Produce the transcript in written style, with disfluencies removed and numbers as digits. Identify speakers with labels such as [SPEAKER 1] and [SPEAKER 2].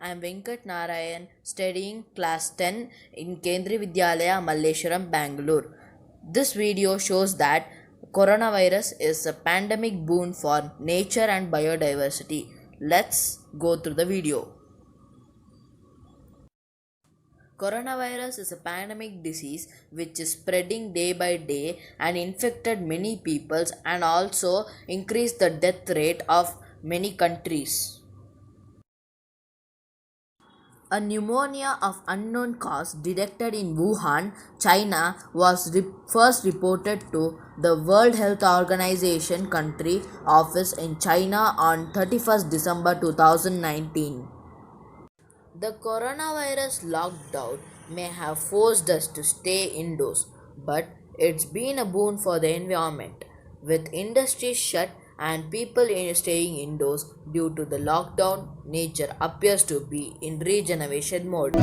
[SPEAKER 1] I am Venkat Narayan, studying class 10 in Kendriya Vidyalaya, Malleswaram, Bangalore. This video shows that coronavirus is a pandemic boon for nature and biodiversity. Let's go through the video. Coronavirus is a pandemic disease which is spreading day by day and infected many peoples and also increased the death rate of many countries. A pneumonia of unknown cause detected in Wuhan, China was first reported to the World Health Organization country office in China on 31st December 2019. The coronavirus lockdown may have forced us to stay indoors, but it's been a boon for the environment. With industries shut and people staying indoors due to the lockdown, nature appears to be in regeneration mode.